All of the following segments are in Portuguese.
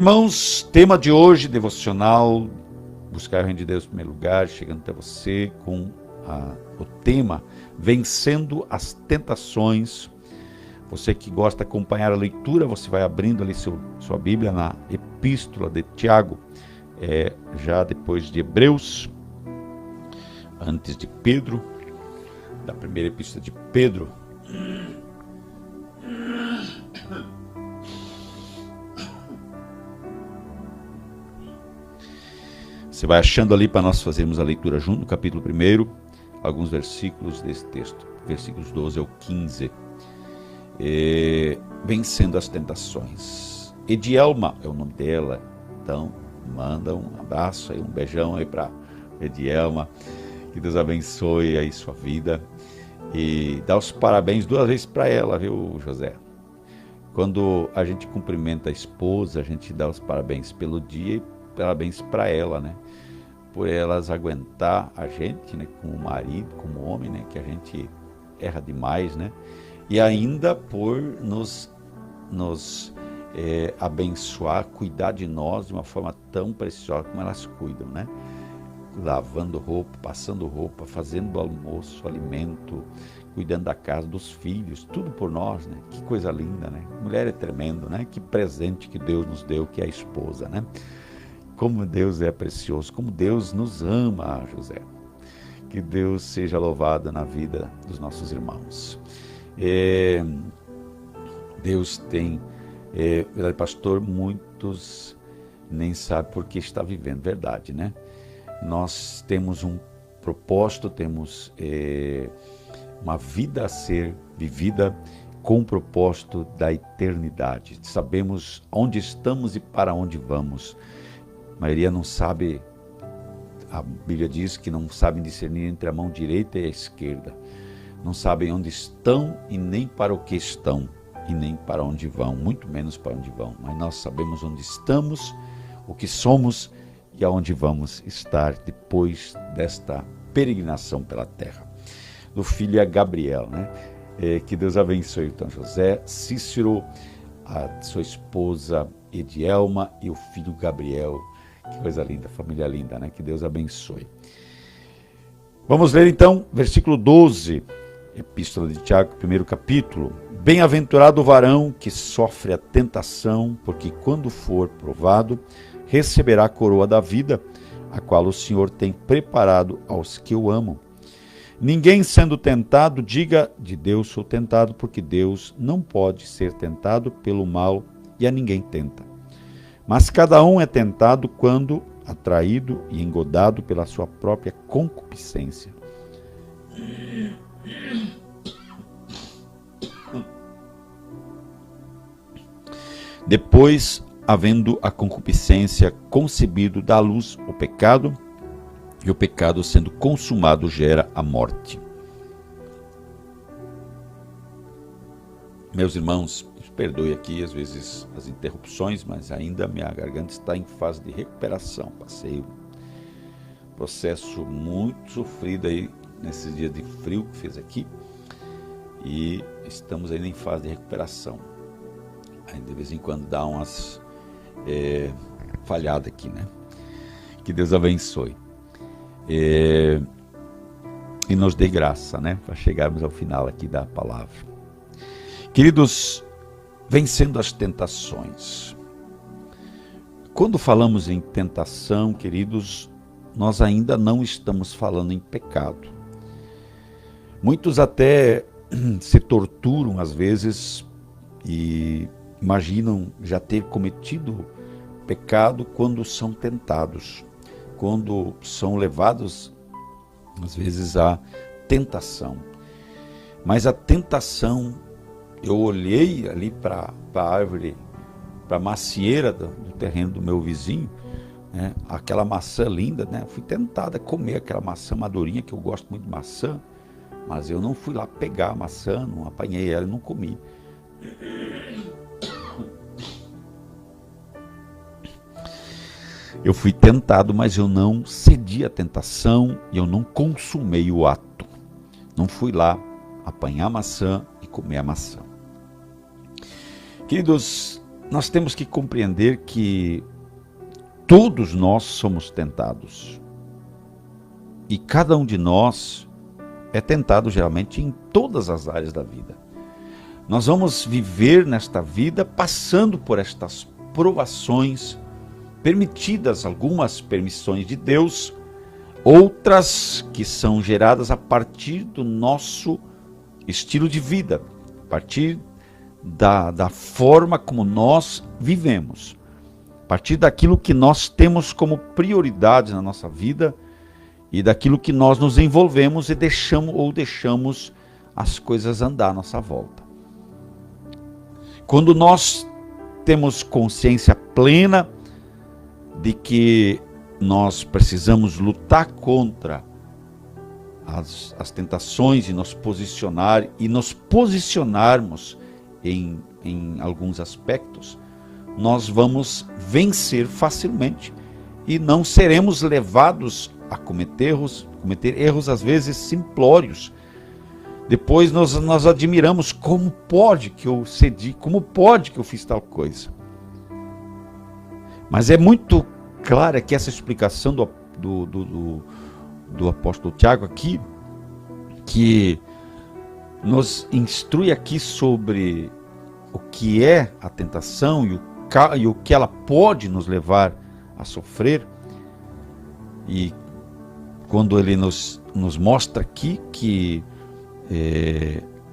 Irmãos, tema de hoje, devocional, buscar o reino de Deus em primeiro lugar, chegando até você com o tema Vencendo as Tentações. Você que gosta de acompanhar a leitura, você vai abrindo ali sua Bíblia na Epístola de Tiago, já depois de Hebreus, antes de Pedro, da primeira Epístola de Pedro. Você vai achando ali para nós fazermos a leitura junto, no capítulo 1, alguns versículos desse texto, versículos 12 ao 15. Vencendo as tentações. Edielma é o nome dela, então manda um abraço aí, um beijão aí para Edielma, que Deus abençoe aí sua vida e dá os parabéns 2 vezes para ela, viu, José? Quando a gente cumprimenta a esposa, a gente dá os parabéns pelo dia e parabéns para ela, né? Por elas aguentar a gente, né? Como marido, como homem, né? Que a gente erra demais, né? E ainda por nos abençoar, cuidar de nós de uma forma tão preciosa como elas cuidam, né? Lavando roupa, passando roupa, fazendo almoço, alimento, cuidando da casa, dos filhos, tudo por nós, né? Que coisa linda, né? Mulher é tremendo, né? Que presente que Deus nos deu, que é a esposa, né? Como Deus é precioso, como Deus nos ama, José. Que Deus seja louvado na vida dos nossos irmãos. Deus tem, pastor, muitos nem sabem por que está vivendo, verdade, né? Nós temos um propósito, temos uma vida a ser vivida com o propósito da eternidade. Sabemos onde estamos e para onde vamos. A maioria não sabe, a Bíblia diz que não sabem discernir entre a mão direita e a esquerda. Não sabem onde estão e nem para o que estão, e nem para onde vão, muito menos para onde vão. Mas nós sabemos onde estamos, o que somos e aonde vamos estar depois desta peregrinação pela terra. Do filho Gabriel, né? Que Deus abençoe então José, Cícero, a sua esposa Edielma e o filho Gabriel. Que coisa linda, família linda, né? Que Deus abençoe. Vamos ler então, versículo 12, Epístola de Tiago, 1º capítulo. Bem-aventurado o varão que sofre a tentação, porque quando for provado, receberá a coroa da vida, a qual o Senhor tem preparado aos que o amam. Ninguém sendo tentado, diga, de Deus sou tentado, porque Deus não pode ser tentado pelo mal e a ninguém tenta. Mas cada um é tentado quando atraído e engodado pela sua própria concupiscência. Depois, havendo a concupiscência concebido, dá à luz o pecado, e o pecado, sendo consumado, gera a morte. Meus irmãos, perdoe aqui às vezes as interrupções, mas ainda minha garganta está em fase de recuperação. Passei um processo muito sofrido aí nesses dias de frio que fez aqui e estamos ainda em fase de recuperação. Aí de vez em quando dá umas falhadas aqui, né? Que Deus abençoe. E nos dê graça, né? Para chegarmos ao final aqui da palavra. Queridos, vencendo as tentações. Quando falamos em tentação, queridos, nós ainda não estamos falando em pecado. Muitos até se torturam às vezes e imaginam já ter cometido pecado quando são tentados, quando são levados às vezes à tentação. Mas a tentação, eu olhei ali para a árvore, para a macieira do terreno do meu vizinho, né? Aquela maçã linda, né? Fui tentado a comer aquela maçã madurinha, que eu gosto muito de maçã, mas eu não fui lá pegar a maçã, não apanhei ela e não comi. Eu fui tentado, mas eu não cedi à tentação e eu não consumei o ato. Não fui lá apanhar a maçã e comer a maçã. Queridos, nós temos que compreender que todos nós somos tentados. E cada um de nós é tentado geralmente em todas as áreas da vida. Nós vamos viver nesta vida passando por estas provações, permitidas, algumas permissões de Deus, outras que são geradas a partir do nosso estilo de vida, a partir da forma como nós vivemos, a partir daquilo que nós temos como prioridade na nossa vida e daquilo que nós nos envolvemos e deixamos as coisas andar à nossa volta. Quando nós temos consciência plena de que nós precisamos lutar contra as tentações e nos posicionarmos em alguns aspectos, nós vamos vencer facilmente e não seremos levados a cometer erros às vezes simplórios. Depois nós admiramos como pode que eu cedi, como pode que eu fiz tal coisa. Mas é muito clara que essa explicação do apóstolo Tiago aqui, que nos instrui aqui sobre o que é a tentação e o que ela pode nos levar a sofrer. E quando ele nos mostra aqui que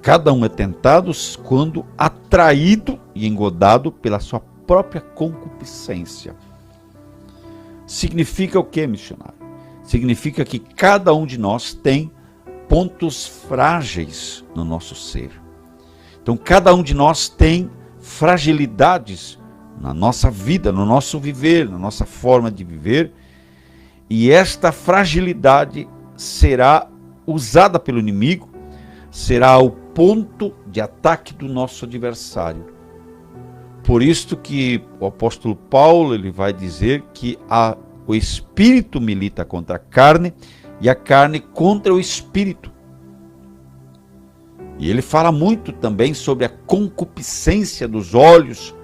cada um é tentado quando atraído e engodado pela sua própria concupiscência. Significa o que, missionário? Significa que cada um de nós tem pontos frágeis no nosso ser. Então, cada um de nós tem fragilidades na nossa vida, no nosso viver, na nossa forma de viver, e esta fragilidade será usada pelo inimigo, será o ponto de ataque do nosso adversário. Por isso que o apóstolo Paulo ele vai dizer que o espírito milita contra a carne e a carne contra o espírito. E ele fala muito também sobre a concupiscência dos olhos.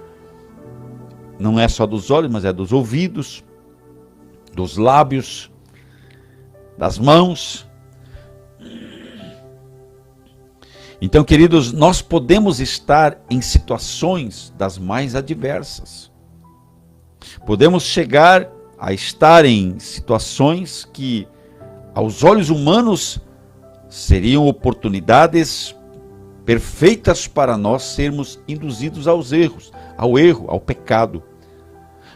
Não é só dos olhos, mas é dos ouvidos, dos lábios, das mãos. Então, queridos, nós podemos estar em situações das mais adversas. Podemos chegar a estar em situações que, aos olhos humanos, seriam oportunidades perfeitas para nós sermos induzidos ao erro, ao pecado.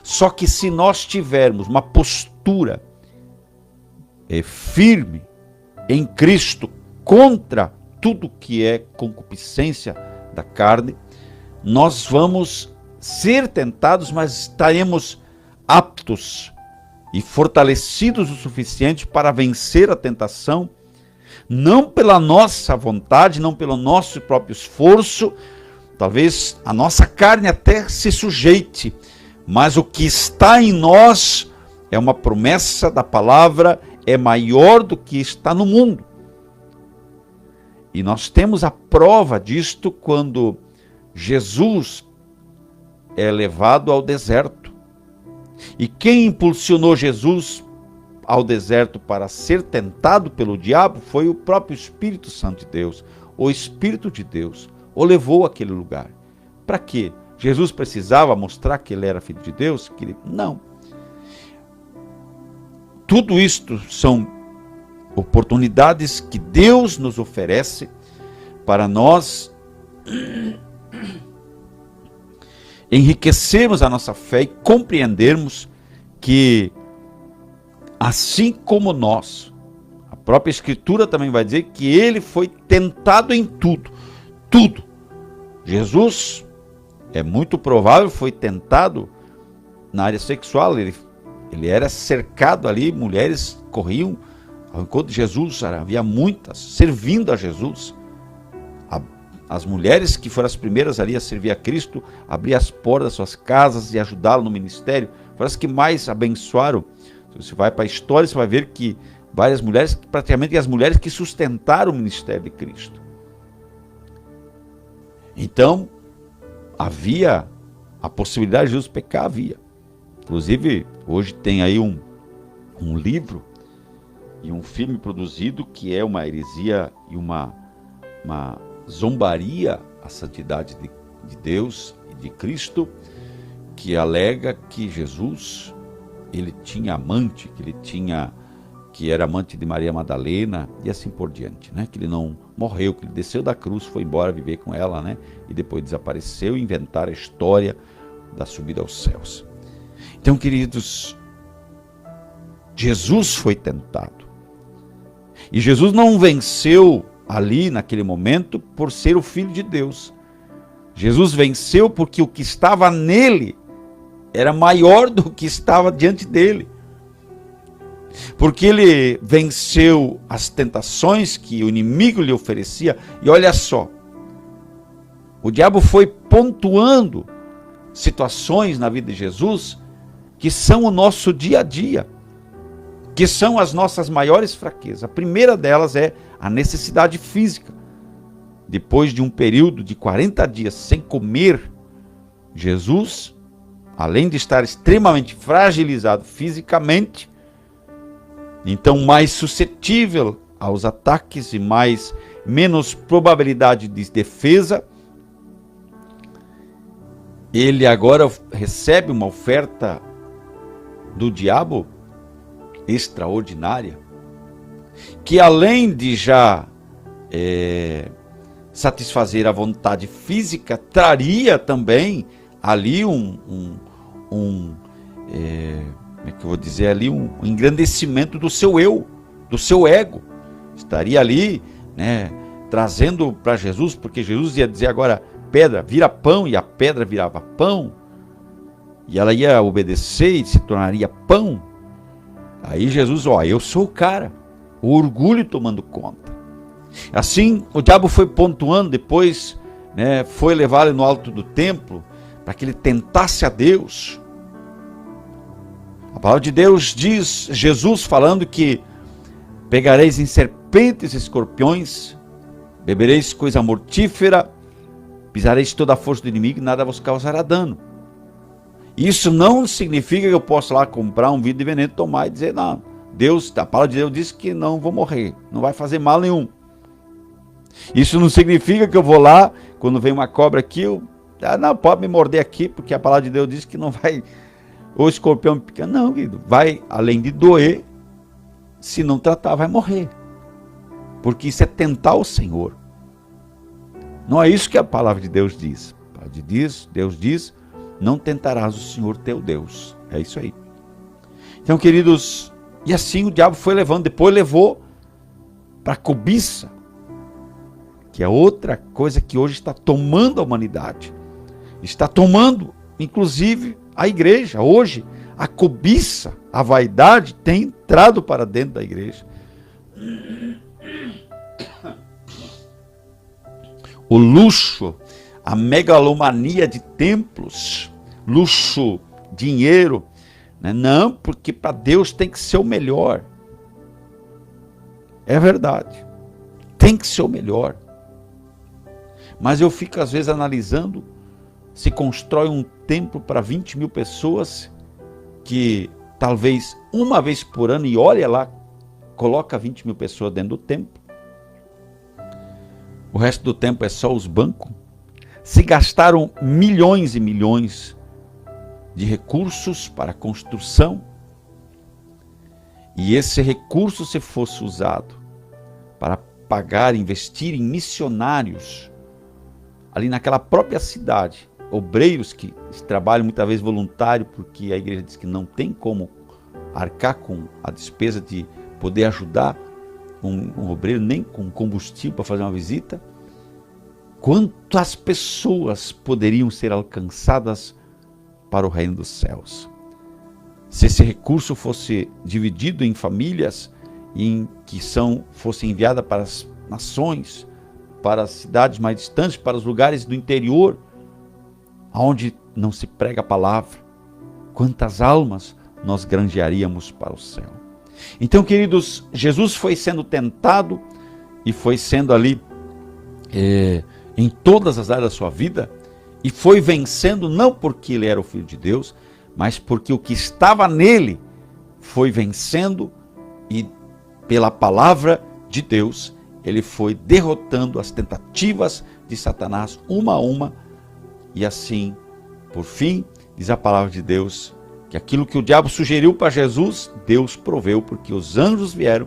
Só que se nós tivermos uma postura firme em Cristo contra tudo que é concupiscência da carne, nós vamos ser tentados, mas estaremos aptos e fortalecidos o suficiente para vencer a tentação, não pela nossa vontade, não pelo nosso próprio esforço. Talvez a nossa carne até se sujeite, mas o que está em nós é uma promessa da palavra, é maior do que está no mundo. E nós temos a prova disto quando Jesus é levado ao deserto. E quem impulsionou Jesus ao deserto para ser tentado pelo diabo foi o próprio Espírito Santo de Deus. O Espírito de Deus o levou àquele lugar. Para quê? Jesus precisava mostrar que ele era filho de Deus? Não. Tudo isto são oportunidades que Deus nos oferece para nós enriquecermos a nossa fé e compreendermos que, assim como nós, a própria Escritura também vai dizer que ele foi tentado em tudo. Tudo. Jesus, é muito provável, foi tentado na área sexual. Ele era cercado ali, mulheres corriam ao encontro de Jesus, havia muitas servindo a Jesus. As mulheres que foram as primeiras ali a servir a Cristo, abrir as portas das suas casas e ajudá-lo no ministério, foram as que mais abençoaram. Se você vai para a história, você vai ver que várias mulheres, praticamente as mulheres que sustentaram o ministério de Cristo. Então, havia a possibilidade de Jesus pecar havia. Inclusive, hoje tem aí um livro e um filme produzido que é uma heresia e uma zombaria à santidade de Deus e de Cristo, que alega que Jesus, ele tinha amante, que era amante de Maria Madalena e assim por diante, né? Que ele não morreu, que ele desceu da cruz, foi embora viver com ela, né? E depois desapareceu e inventaram a história da subida aos céus. Então, queridos, Jesus foi tentado. E Jesus não venceu ali naquele momento por ser o Filho de Deus. Jesus venceu porque o que estava nele era maior do que estava diante dele. Porque ele venceu as tentações que o inimigo lhe oferecia. E olha só, o diabo foi pontuando situações na vida de Jesus que são o nosso dia a dia, que são as nossas maiores fraquezas. A primeira delas é a necessidade física. Depois de um período de 40 dias sem comer, Jesus, além de estar extremamente fragilizado fisicamente, então mais suscetível aos ataques e menos probabilidade de defesa, ele agora recebe uma oferta do diabo extraordinária, que além de já satisfazer a vontade física, traria também ali como é que eu vou dizer ali, um engrandecimento do seu eu, do seu ego. Estaria ali, né, trazendo para Jesus, porque Jesus ia dizer agora, pedra vira pão, e a pedra virava pão, e ela ia obedecer e se tornaria pão. Aí Jesus, eu sou o cara, o orgulho tomando conta. Assim, o diabo foi pontuando depois, né, foi levá-lo no alto do templo, para que ele tentasse a Deus. A palavra de Deus diz, Jesus falando que pegareis em serpentes e escorpiões, bebereis coisa mortífera, pisareis toda a força do inimigo e nada vos causará dano. Isso não significa que eu posso lá comprar um vidro de veneno, tomar e dizer, não, a palavra de Deus diz que não vou morrer, não vai fazer mal nenhum. Isso não significa que eu vou lá, quando vem uma cobra aqui, não, pode me morder aqui, porque a palavra de Deus diz que não vai, o escorpião me pica. Não, querido, vai, além de doer, se não tratar, vai morrer. Porque isso é tentar o Senhor. Não é isso que a palavra de Deus diz. A palavra de Deus diz, não tentarás o Senhor teu Deus. É isso aí. Então, queridos, e assim o diabo foi levando, depois levou para a cobiça, que é outra coisa que hoje está tomando a humanidade. Está tomando, inclusive, a igreja. Hoje, a cobiça, a vaidade tem entrado para dentro da igreja. O luxo, a megalomania de templos, luxo, dinheiro, né? Não, porque para Deus tem que ser o melhor. É verdade, tem que ser o melhor. Mas eu fico às vezes analisando, se constrói um templo para 20 mil pessoas, que talvez uma vez por ano, e olha lá, coloca 20 mil pessoas dentro do templo. O resto do tempo é só os bancos. Se gastaram milhões e milhões de recursos para a construção, e esse recurso, se fosse usado para pagar, investir em missionários, ali naquela própria cidade, obreiros que trabalham muitas vezes voluntário, porque a igreja diz que não tem como arcar com a despesa de poder ajudar um obreiro, nem com combustível para fazer uma visita. Quantas pessoas poderiam ser alcançadas para o reino dos céus, se esse recurso fosse dividido em famílias fosse enviada para as nações, para as cidades mais distantes, para os lugares do interior, onde não se prega a palavra. Quantas almas nós granjearíamos para o céu? Então, queridos, Jesus foi sendo tentado e foi sendo ali em todas as áreas da sua vida, E foi vencendo não porque ele era o Filho de Deus, mas porque o que estava nele foi vencendo e pela palavra de Deus ele foi derrotando as tentativas de Satanás uma a uma. E assim, por fim, diz a palavra de Deus, que aquilo que o diabo sugeriu para Jesus, Deus proveu, porque os anjos vieram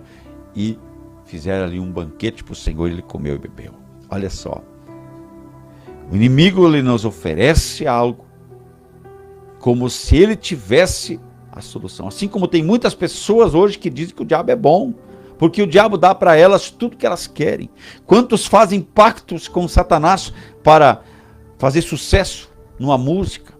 e fizeram ali um banquete para o Senhor, e ele comeu e bebeu. Olha só, o inimigo ele nos oferece algo como se ele tivesse a solução. Assim como tem muitas pessoas hoje que dizem que o diabo é bom, porque o diabo dá para elas tudo que elas querem. Quantos fazem pactos com Satanás para fazer sucesso numa música?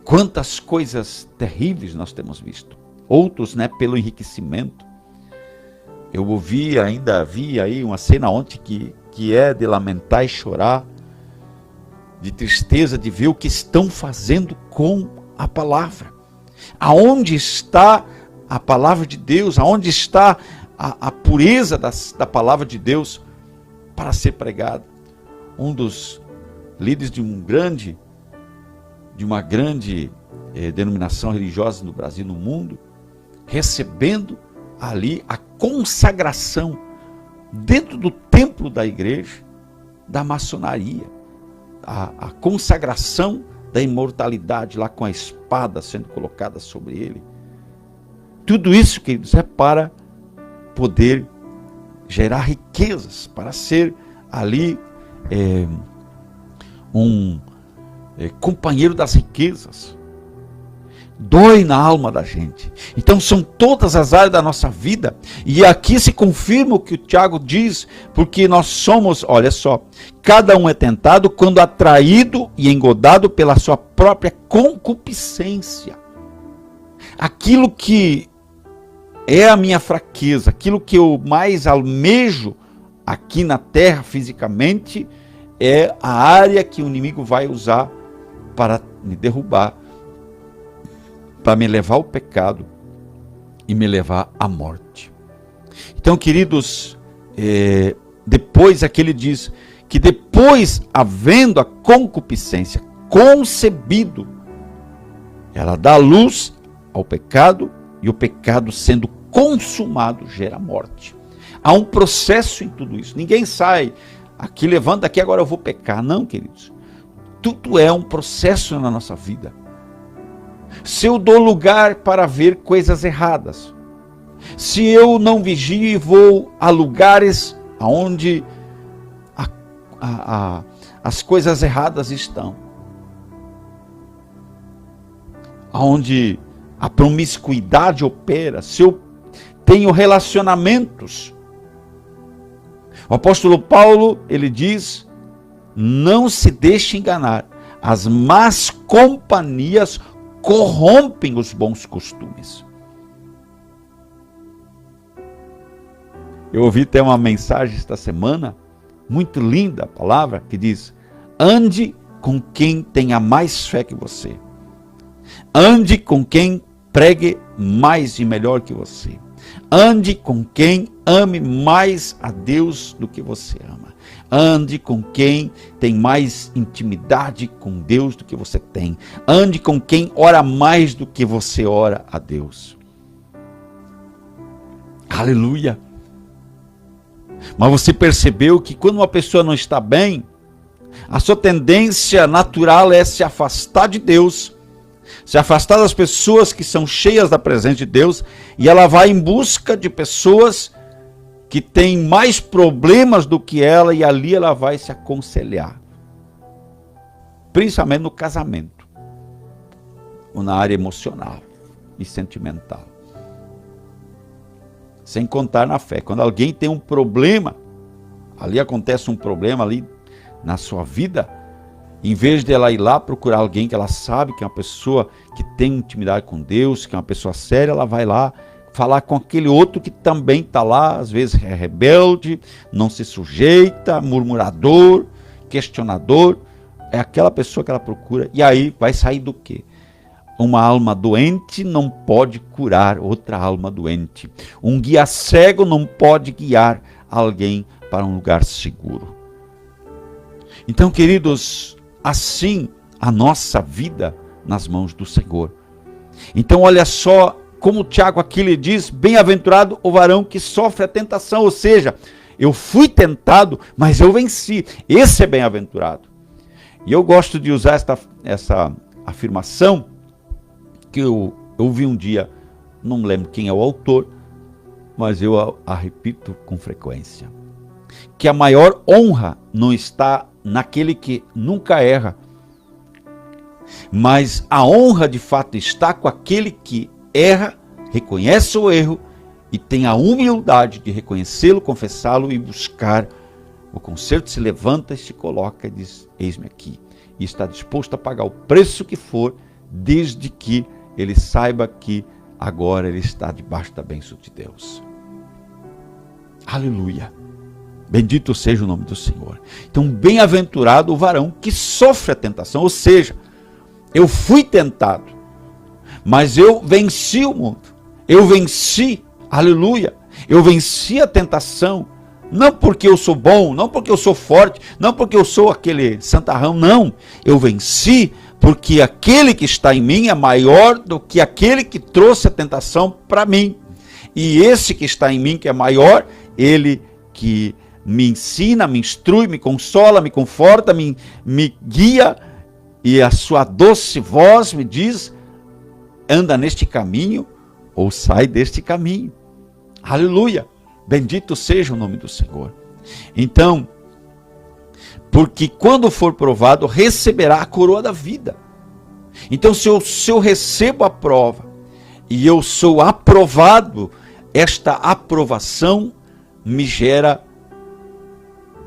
Quantas coisas terríveis nós temos visto. Outros, pelo enriquecimento. Eu ainda vi aí uma cena ontem que é de lamentar e chorar, de tristeza de ver o que estão fazendo com a palavra. Aonde está a palavra de Deus? Aonde está a pureza da palavra de Deus para ser pregada? Um dos líderes de uma grande denominação religiosa no Brasil, no mundo, recebendo ali a consagração dentro do templo da igreja, da maçonaria, a consagração da imortalidade lá com a espada sendo colocada sobre ele. Tudo isso, queridos, é para poder gerar riquezas, para ser ali companheiro das riquezas. Dói na alma da gente. Então são todas as áreas da nossa vida. E aqui se confirma o que o Tiago diz, porque nós somos, olha só, cada um é tentado quando atraído e engodado pela sua própria concupiscência. Aquilo que é a minha fraqueza, aquilo que eu mais almejo aqui na terra fisicamente, é a área que o inimigo vai usar para me derrubar, para me levar ao pecado e me levar à morte. Então, queridos, depois aqui ele diz que depois, havendo a concupiscência concebido, ela dá luz ao pecado, e o pecado sendo consumado gera morte. Há um processo em tudo isso. Ninguém sai aqui, levanta aqui, agora eu vou pecar. Não, queridos. Tudo é um processo na nossa vida. Se eu dou lugar para ver coisas erradas, se eu não vigio e vou a lugares onde as coisas erradas estão, onde a promiscuidade opera, se eu tenho relacionamentos, o apóstolo Paulo, ele diz, não se deixe enganar, as más companhias corrompem os bons costumes. Eu ouvi até uma mensagem esta semana, muito linda a palavra, que diz, ande com quem tenha mais fé que você. Ande com quem pregue mais e melhor que você. Ande com quem ame mais a Deus do que você ama. Ande com quem tem mais intimidade com Deus do que você tem. Ande com quem ora mais do que você ora a Deus. Aleluia! Mas você percebeu que quando uma pessoa não está bem, a sua tendência natural é se afastar de Deus, se afastar das pessoas que são cheias da presença de Deus, e ela vai em busca de pessoas que têm mais problemas do que ela, e ali ela vai se aconselhar. Principalmente no casamento, ou na área emocional e sentimental. Sem contar na fé. Quando alguém tem um problema, ali acontece um problema ali na sua vida, em vez de ela ir lá procurar alguém que ela sabe que é uma pessoa que tem intimidade com Deus, que é uma pessoa séria, ela vai lá falar com aquele outro que também está lá, às vezes é rebelde, não se sujeita, murmurador, questionador. É aquela pessoa que ela procura, e aí vai sair do quê? Uma alma doente não pode curar outra alma doente. Um guia cego não pode guiar alguém para um lugar seguro. Então, queridos, assim a nossa vida nas mãos do Senhor. Então, olha só como Tiago aqui lhe diz: bem-aventurado o varão que sofre a tentação, ou seja, eu fui tentado, mas eu venci. Esse é bem-aventurado. E eu gosto de usar essa afirmação que eu ouvi um dia, não lembro quem é o autor, mas eu a repito com frequência. Que a maior honra não está naquele que nunca erra, mas a honra de fato está com aquele que erra, reconhece o erro e tem a humildade de reconhecê-lo, confessá-lo e buscar o conserto. Se levanta e se coloca e diz: eis-me aqui. E está disposto a pagar o preço que for, desde que ele saiba que agora ele está debaixo da bênção de Deus. Aleluia! Bendito seja o nome do Senhor. Então, bem-aventurado o varão que sofre a tentação, ou seja, eu fui tentado, mas eu venci o mundo, eu venci, aleluia, eu venci a tentação, não porque eu sou bom, não porque eu sou forte, não porque eu sou aquele santarrão, não, eu venci porque aquele que está em mim é maior do que aquele que trouxe a tentação para mim, e esse que está em mim que é maior, ele que me ensina, me instrui, me consola, me conforta, me guia, e a sua doce voz me diz: anda neste caminho ou sai deste caminho. Aleluia! Bendito seja o nome do Senhor. Então, porque quando for provado, receberá a coroa da vida. Então, se eu recebo a prova e eu sou aprovado, esta aprovação me gera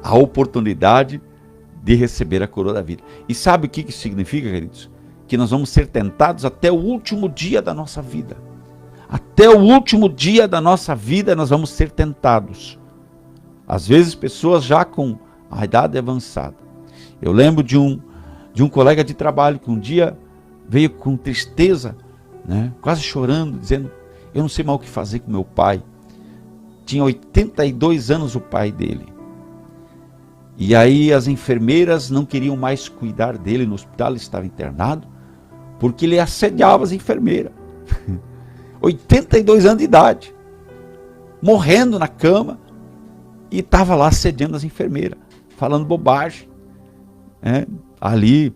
a oportunidade de receber a coroa da vida. E sabe o que significa, queridos? Que nós vamos ser tentados até o último dia da nossa vida. Até o último dia da nossa vida nós vamos ser tentados. Às vezes pessoas já com a idade avançada. Eu lembro de um colega de trabalho que um dia veio com tristeza, né, quase chorando, dizendo: eu não sei mais o que fazer com meu pai. Tinha 82 anos o pai dele. E aí as enfermeiras não queriam mais cuidar dele no hospital, ele estava internado, porque ele assediava as enfermeiras. 82 anos de idade, morrendo na cama, e estava lá assediando as enfermeiras, falando bobagem. Ali,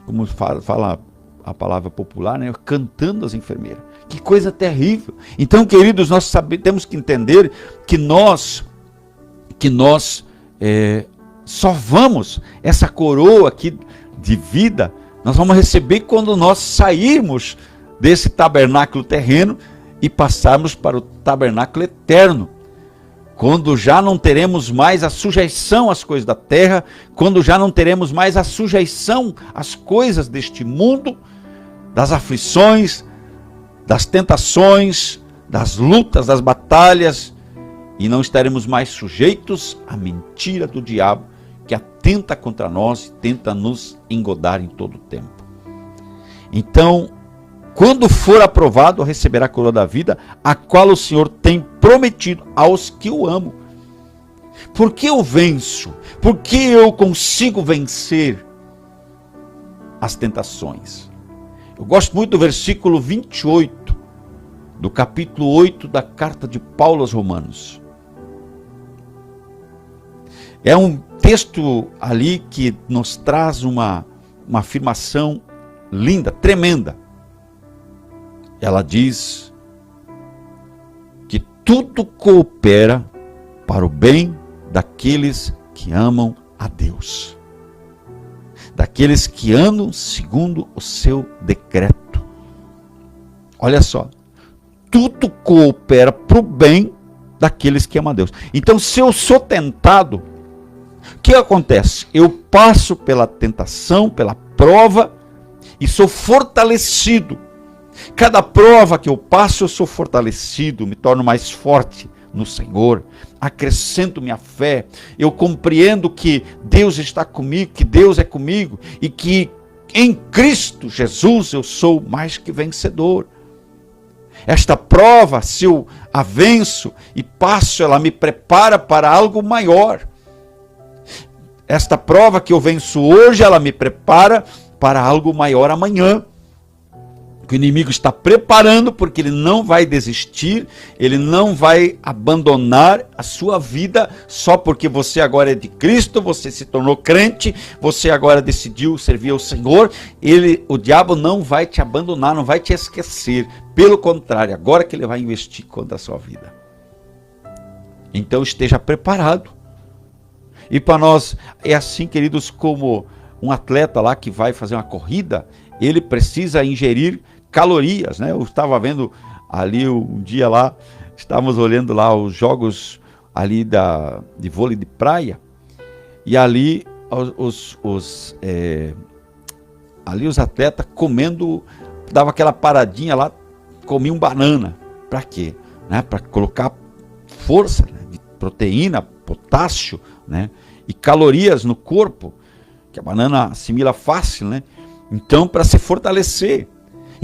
como fala a palavra popular, né, cantando as enfermeiras. Que coisa terrível. Então, queridos, nós temos que entender que nós só vamos, essa coroa aqui de vida, nós vamos receber quando nós sairmos desse tabernáculo terreno e passarmos para o tabernáculo eterno. Quando já não teremos mais a sujeição às coisas da terra, quando já não teremos mais a sujeição às coisas deste mundo, das aflições, das tentações, das lutas, das batalhas, e não estaremos mais sujeitos à mentira do diabo que atenta contra nós e tenta nos engodar em todo o tempo. Então, quando for aprovado, receberá a coroa da vida, a qual o Senhor tem prometido aos que o amam. Por que eu venço? Por que eu consigo vencer as tentações? Eu gosto muito do versículo 28, do capítulo 8 da carta de Paulo aos Romanos. É um texto ali que nos traz uma afirmação linda, tremenda. Ela diz que tudo coopera para o bem daqueles que amam a Deus, daqueles que andam segundo o seu decreto. Olha só, tudo coopera para o bem daqueles que amam a Deus. Então, se eu sou tentado, o que acontece? Eu passo pela tentação, pela prova, e sou fortalecido. Cada prova que eu passo, eu sou fortalecido, me torno mais forte no Senhor, acrescento minha fé, eu compreendo que Deus está comigo, que Deus é comigo, e que em Cristo Jesus eu sou mais que vencedor. Esta prova, se eu a venço e passo, ela me prepara para algo maior. Esta prova que eu venço hoje, ela me prepara para algo maior amanhã. Que o inimigo está preparando, porque ele não vai desistir, ele não vai abandonar a sua vida só porque você agora é de Cristo, você se tornou crente, você agora decidiu servir ao Senhor. O diabo não vai te abandonar, não vai te esquecer. Pelo contrário, agora que ele vai investir contra a sua vida. Então esteja preparado. E para nós é assim, queridos, como um atleta lá que vai fazer uma corrida, ele precisa ingerir calorias, né? Eu estava vendo ali um dia lá, estávamos olhando lá os jogos ali de vôlei de praia, e ali ali os atletas comendo, dava aquela paradinha lá, comiam banana. Para quê? Né? Para colocar força, né? De proteína, potássio, né? E calorias no corpo, que a banana assimila fácil, né? Então, para se fortalecer.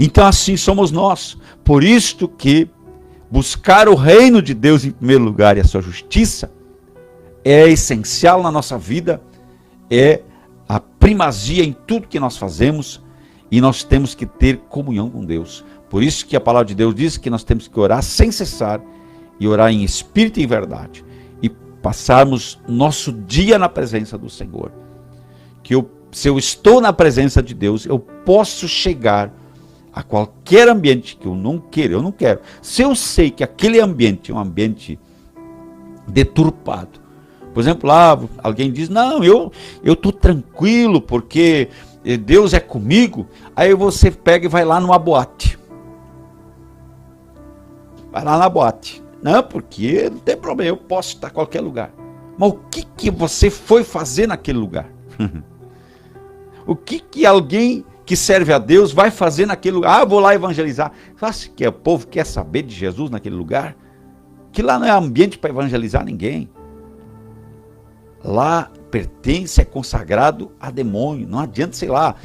Então assim somos nós. Por isto que buscar o reino de Deus em primeiro lugar e a sua justiça é essencial na nossa vida, é a primazia em tudo que nós fazemos, e nós temos que ter comunhão com Deus. Por isso que a palavra de Deus diz que nós temos que orar sem cessar e orar em espírito e em verdade, e passarmos nosso dia na presença do Senhor. Se eu estou na presença de Deus, eu posso chegar a qualquer ambiente que eu não quero. Se eu sei que aquele ambiente é um ambiente deturpado, por exemplo, lá alguém diz, não, eu estou tranquilo porque Deus é comigo, aí você pega e vai lá numa boate. Vai lá na boate. Não, porque não tem problema, eu posso estar em qualquer lugar. Mas o que você foi fazer naquele lugar? O que alguém que serve a Deus vai fazer naquele lugar? Ah, eu vou lá evangelizar. Você acha que o povo quer saber de Jesus naquele lugar? Que lá não é ambiente para evangelizar ninguém. Lá pertence, é consagrado a demônio. Não adianta, sei lá,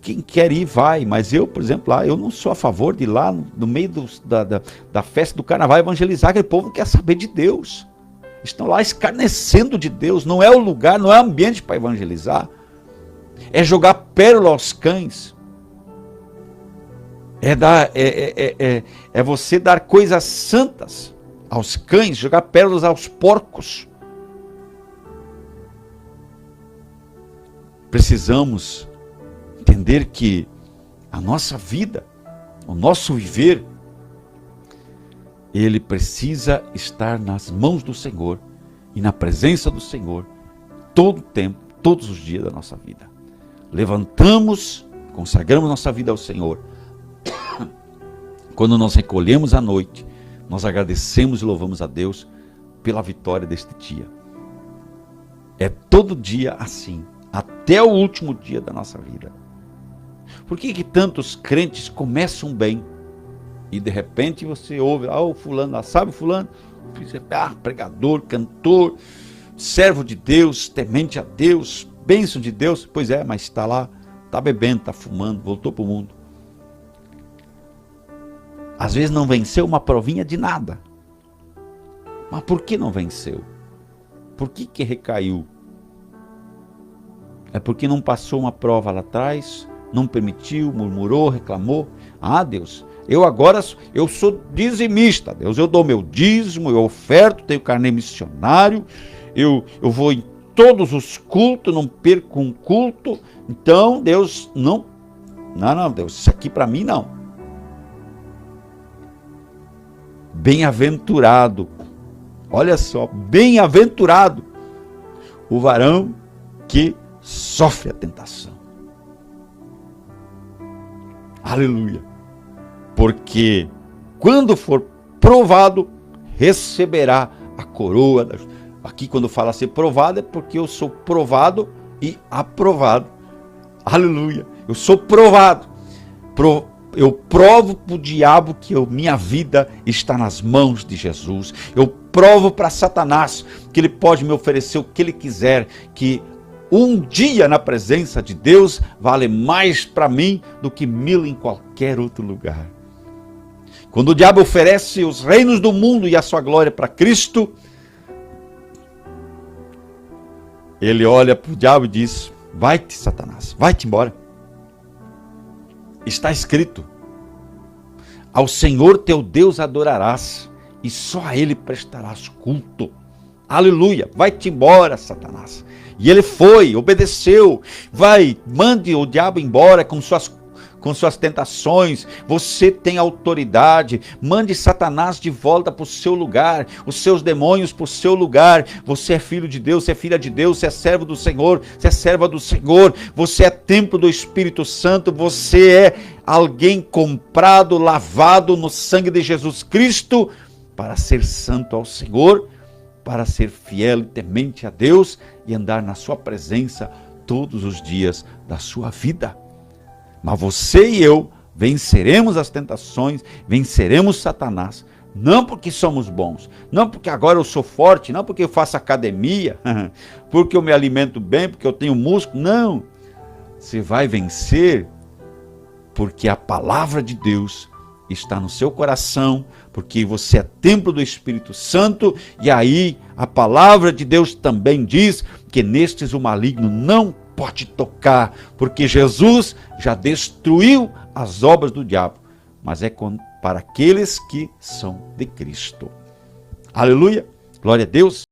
quem quer ir vai, mas eu, por exemplo, lá, eu não sou a favor de ir lá no meio da festa do carnaval evangelizar. Aquele povo quer saber de Deus. Estão lá escarnecendo de Deus. Não é o lugar, não é ambiente para evangelizar. É jogar pérola aos cães. É você dar coisas santas aos cães, jogar pérolas aos porcos. Precisamos entender que a nossa vida, o nosso viver, ele precisa estar nas mãos do Senhor e na presença do Senhor todo o tempo, todos os dias da nossa vida. Levantamos, consagramos nossa vida ao Senhor. Quando nós recolhemos à noite, nós agradecemos e louvamos a Deus pela vitória deste dia. É todo dia assim, até o último dia da nossa vida. Por que tantos crentes começam bem e de repente você ouve, o fulano, sabe o fulano? Pregador, cantor, servo de Deus, temente a Deus, bênção de Deus. Pois é, mas está lá, está bebendo, está fumando, voltou para o mundo. Às vezes não venceu uma provinha de nada. Mas por que não venceu? Por que recaiu? É porque não passou uma prova lá atrás, não permitiu, murmurou, reclamou. Ah, Deus, eu sou dizimista, Deus, eu dou meu dízimo, eu oferto, tenho carnê missionário, eu vou em todos os cultos, não perco um culto. Então, Deus, não, Deus, isso aqui para mim não. Bem-aventurado, olha só, bem-aventurado o varão que sofre a tentação. Aleluia. Porque quando for provado, receberá a coroa. Aqui quando fala ser provado é porque eu sou provado e aprovado. Aleluia. Eu sou provado. Eu provo para o diabo que minha vida está nas mãos de Jesus. Eu provo para Satanás que ele pode me oferecer o que ele quiser, que um dia na presença de Deus vale mais para mim do que 1000 em qualquer outro lugar. Quando o diabo oferece os reinos do mundo e a sua glória para Cristo, ele olha para o diabo e diz: vai-te, Satanás, vai-te embora. Está escrito: ao Senhor teu Deus adorarás, e só a Ele prestarás culto. Aleluia, vai-te embora, Satanás. E ele foi, obedeceu. Vai, mande o diabo embora com suas tentações. Você tem autoridade. Mande Satanás de volta para o seu lugar, os seus demônios para o seu lugar. Você é filho de Deus, você é filha de Deus, você é servo do Senhor, você é serva do Senhor, você é templo do Espírito Santo, você é alguém comprado, lavado no sangue de Jesus Cristo, para ser santo ao Senhor, para ser fiel e temente a Deus e andar na sua presença todos os dias da sua vida. Mas você e eu venceremos as tentações, venceremos Satanás, não porque somos bons, não porque agora eu sou forte, não porque eu faço academia, porque eu me alimento bem, porque eu tenho músculo, não. Você vai vencer porque a palavra de Deus está no seu coração, porque você é templo do Espírito Santo, e aí a palavra de Deus também diz que nestes o maligno não pode tocar, porque Jesus já destruiu as obras do diabo, mas é para aqueles que são de Cristo. Aleluia, glória a Deus.